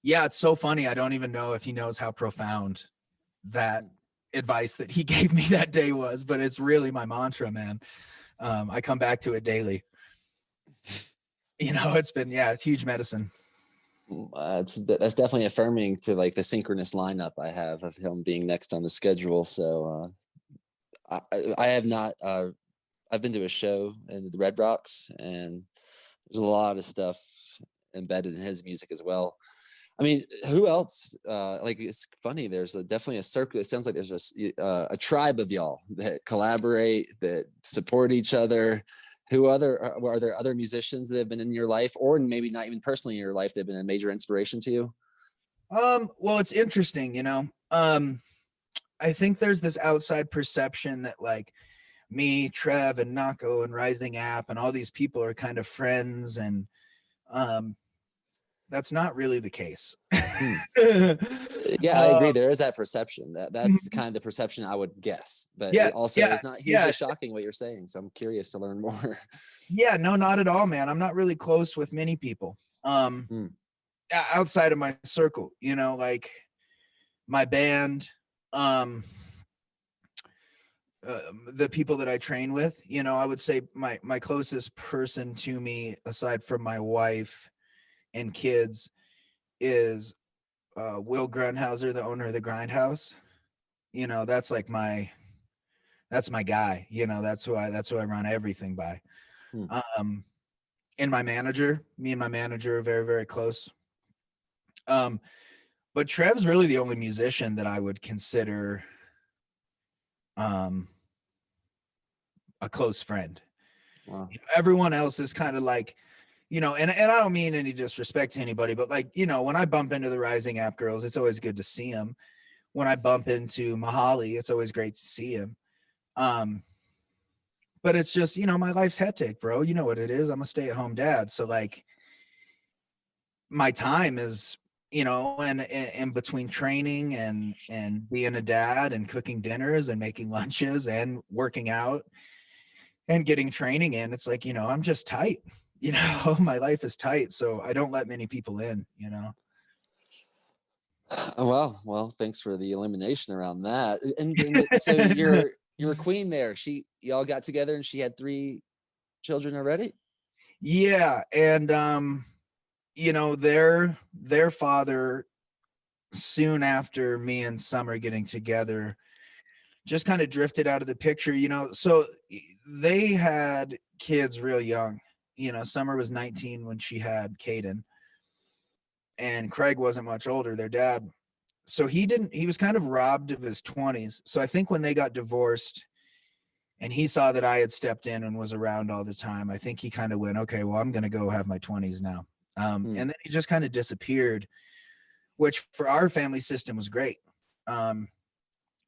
Yeah, it's so funny. I don't even know if he knows how profound that advice that he gave me that day was, but it's really my mantra, man. I come back to it daily. It's been, it's huge medicine. That's definitely affirming to like the synchronous lineup I have of him being next on the schedule. So I have not. I've been to a show in the Red Rocks, and there's a lot of stuff embedded in his music as well. I mean, who else? Like, it's funny. There's definitely a circle. It sounds like there's a tribe of y'all that collaborate, that support each other. Are there other musicians that have been in your life, or maybe not even personally in your life, that have been a major inspiration to you? Well, it's interesting, I think there's this outside perception that like me, Trev, and Nako and Rising App and all these people are kind of friends, and that's not really the case. Yeah, I agree. There is that perception. That's kind of the perception I would guess, but it also is not hugely shocking what you're saying. So I'm curious to learn more. Yeah, no, not at all, man. I'm not really close with many people outside of my circle, like my band, the people that I train with. I would say my closest person to me, aside from my wife and kids, is Will Grunhauser, the owner of the Grindhouse. That's like that's my guy. That's who I run everything by. And my manager, me and my manager are very, very close. But Trev's really the only musician that I would consider a close friend. Wow. Everyone else is kind of like, and I don't mean any disrespect to anybody, but like, when I bump into the Rising App girls, it's always good to see them. When I bump into Mahali, it's always great to see him. But it's just, my life's hectic, bro. You know what it is. I'm a stay-at-home dad. So like my time is, and in between training and being a dad and cooking dinners and making lunches and working out and getting training in, it's like, I'm just tight. My life is tight, so I don't let many people in. Well, thanks for the elimination around that. And so your queen there, y'all got together and she had 3 children already? Yeah, and their father, soon after me and Summer getting together, just kind of drifted out of the picture. So they had kids real young. Summer was 19 when she had Caden, and Craig wasn't much older, their dad. So he was kind of robbed of his 20s. So I think when they got divorced and he saw that I had stepped in and was around all the time, I think he kind of went, okay, well, I'm going to go have my 20s now. And then he just kind of disappeared, which for our family system was great,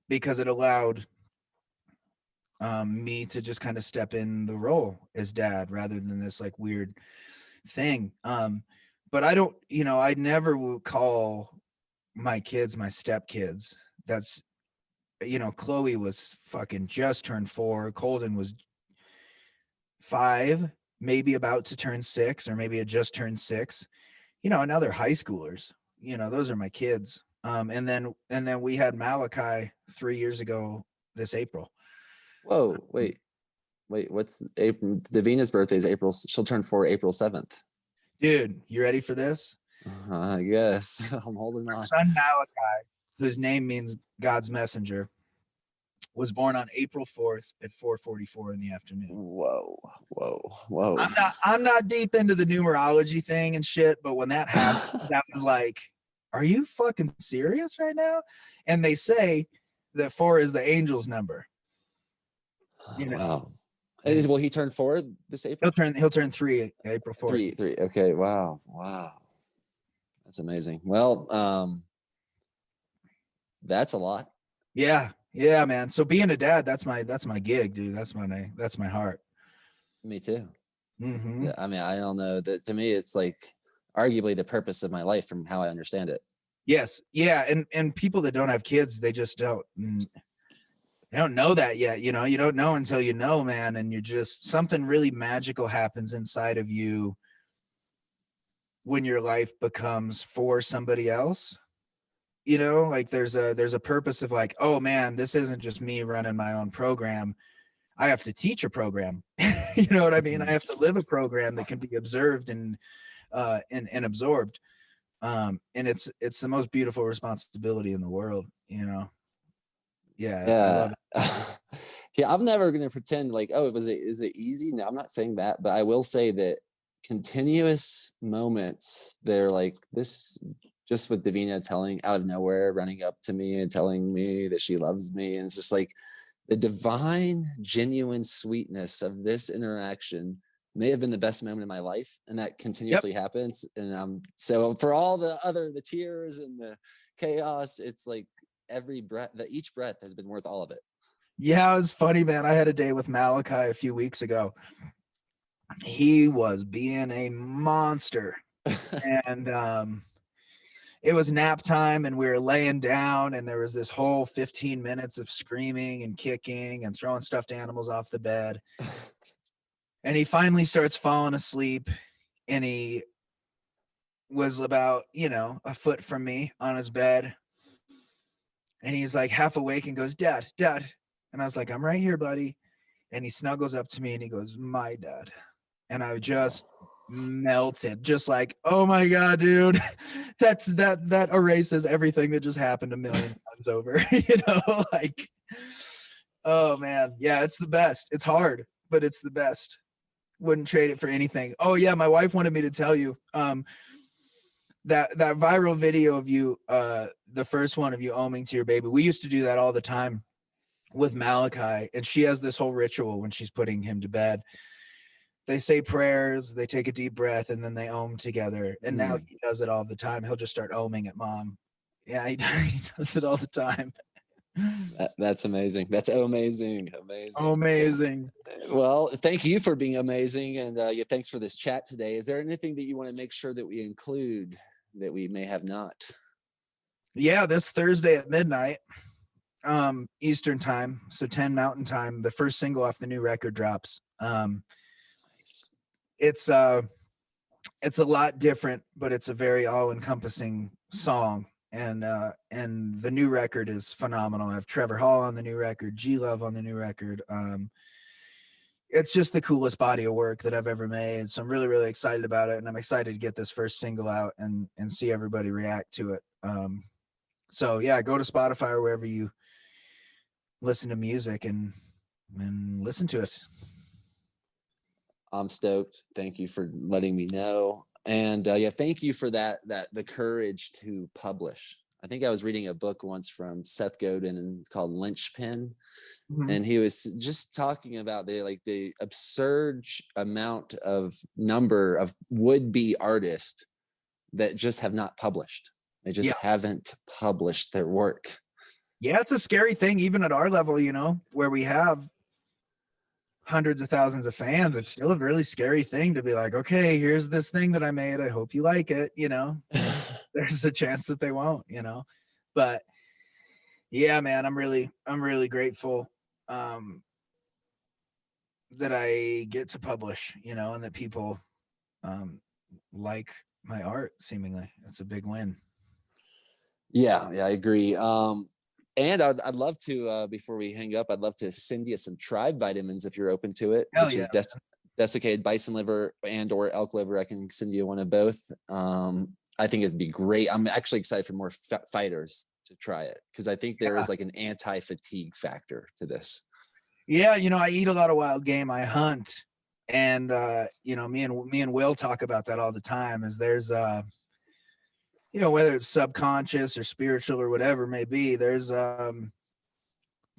because it allowed me to just kind of step in the role as dad rather than this like weird thing. But I don't, I never will call my kids my stepkids. That's, Chloe was fucking just turned 4. Colden was 5, maybe about to turn 6, or maybe it just turned 6. And now they're high schoolers. Those are my kids. And then we had Malachi 3 years ago this April. Whoa, wait, what's April? Davina's birthday is April. She'll turn 4 April 7th. Dude, you ready for this? I guess I'm holding on. My son Malachi, whose name means God's messenger, was born on April 4th at 4:44 in the afternoon. Whoa. I'm not deep into the numerology thing and shit, but when that happened, that was like, are you fucking serious right now? And they say that 4 is the angel's number. Wow. Will he turn 4 this April? He'll turn 3 April 4th. 3. Okay. Wow. That's amazing. Well, that's a lot. Yeah, man. So being a dad, that's my gig, dude. That's my heart. Me too. Mm-hmm. Yeah, I mean, I don't know, that to me, it's like arguably the purpose of my life from how I understand it. Yes. Yeah. And people that don't have kids, they just don't. They don't know that yet. You don't know until you know, man. And you're just, something really magical happens inside of you when your life becomes for somebody else. You know, like there's a purpose of like, oh man, this isn't just me running my own program. I have to teach a program. You know what I mean? I have to live a program that can be observed and absorbed. And it's the most beautiful responsibility in the world, you know. Yeah, I love it. Yeah, I'm never gonna pretend like, oh, is it easy? No, I'm not saying that, but I will say that continuous moments, they're like this, just with Davina telling out of nowhere, running up to me and telling me that she loves me. And it's just like the divine, genuine sweetness of this interaction may have been the best moment of my life. And that continuously happens. And so for all the tears and the chaos, it's like every breath, that each breath has been worth all of it. Yeah, it was funny, man. I had a day with Malachi a few weeks ago. He was being a monster. And it was nap time and we were laying down and there was this whole 15 minutes of screaming and kicking and throwing stuffed animals off the bed. And he finally starts falling asleep and he was about, a foot from me on his bed. And he's like half awake and goes, Dad. And I was like, I'm right here, buddy. And he snuggles up to me and he goes, my dad. And I just melted, just like, oh my God, dude, that erases everything that just happened a million times over. Like, oh man, yeah, it's the best. It's hard, but it's the best. Wouldn't trade it for anything. Oh yeah, my wife wanted me to tell you that viral video of you, the first one of you oming to your baby. We used to do that all the time with Malachi, and she has this whole ritual when she's putting him to bed. They say prayers, they take a deep breath, and then they ohm together. And now he does it all the time. He'll just start ohming at mom. Yeah, he does it all the time. That's amazing. That's amazing. Amazing. Well, thank you for being amazing. And yeah, thanks for this chat today. Is there anything that you want to make sure that we include that we may have not? Yeah, this Thursday at midnight, Eastern time, so 10 Mountain time, the first single off the new record drops. It's a lot different, but it's a very all-encompassing song. And the new record is phenomenal. I have Trevor Hall on the new record, G Love on the new record. It's just the coolest body of work that I've ever made. So I'm really, really excited about it. And I'm excited to get this first single out and see everybody react to it. So yeah, go to Spotify or wherever you listen to music and listen to it. I'm stoked. Thank you for letting me know. And yeah, thank you for that the courage to publish. I think I was reading a book once from Seth Godin called Lynchpin. Mm-hmm. And he was just talking about the absurd number of would-be artists that just have not published. They just haven't published their work. Yeah, it's a scary thing, even at our level, where we have hundreds of thousands of fans. It's still a really scary thing to be like, okay, here's this thing that I made. I hope you like it. There's a chance that they won't, but yeah, man, I'm really grateful that I get to publish, and that people like my art. Seemingly, it's a big win. Yeah, I agree. And I'd love to, before we hang up, I'd love to send you some tribe vitamins if you're open to it, which is desiccated bison liver and or elk liver. I can send you one of both. I think it'd be great. I'm actually excited for more fighters to try it because I think there is like an anti-fatigue factor to this. Yeah, I eat a lot of wild game. I hunt, and me and Will talk about that all the time. Is there's whether it's subconscious or spiritual or whatever it may be, there's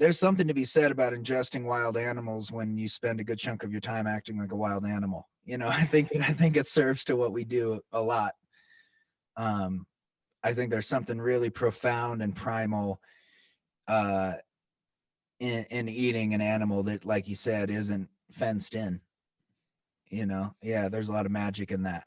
something to be said about ingesting wild animals when you spend a good chunk of your time acting like a wild animal. I think it serves to what we do a lot. I think there's something really profound and primal in eating an animal that, like you said, isn't fenced in. Yeah, there's a lot of magic in that.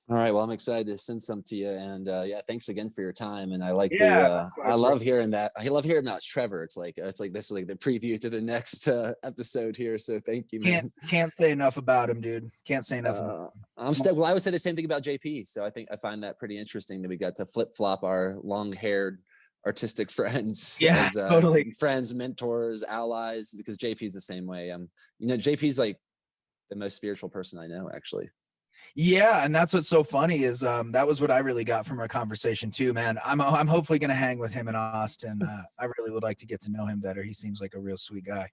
All right. Well, I'm excited to send some to you, and yeah, thanks again for your time. And I like I love hearing that. I love hearing about Trevor. It's like this is like the preview to the next episode here. So thank you, man. Can't say enough about him, dude. Can't say enough. I'm stoked. Well, I would say the same thing about JP. So I find that pretty interesting that we got to flip flop our long haired artistic friends as totally. friends, mentors, allies, because JP's the same way. JP's like the most spiritual person I know, actually. Yeah, and that's what's so funny is that was what I really got from our conversation too, man. I'm hopefully gonna hang with him in Austin. I really would like to get to know him better. He seems like a real sweet guy.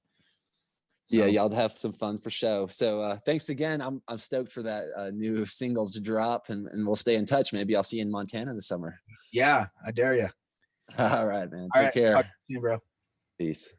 So, yeah, y'all have some fun for show. So thanks again. I'm stoked for that new single to drop, and we'll stay in touch. Maybe I'll see you in Montana this summer. Yeah, I dare you. All right, man. All Take right, care. talk to you, bro. Peace.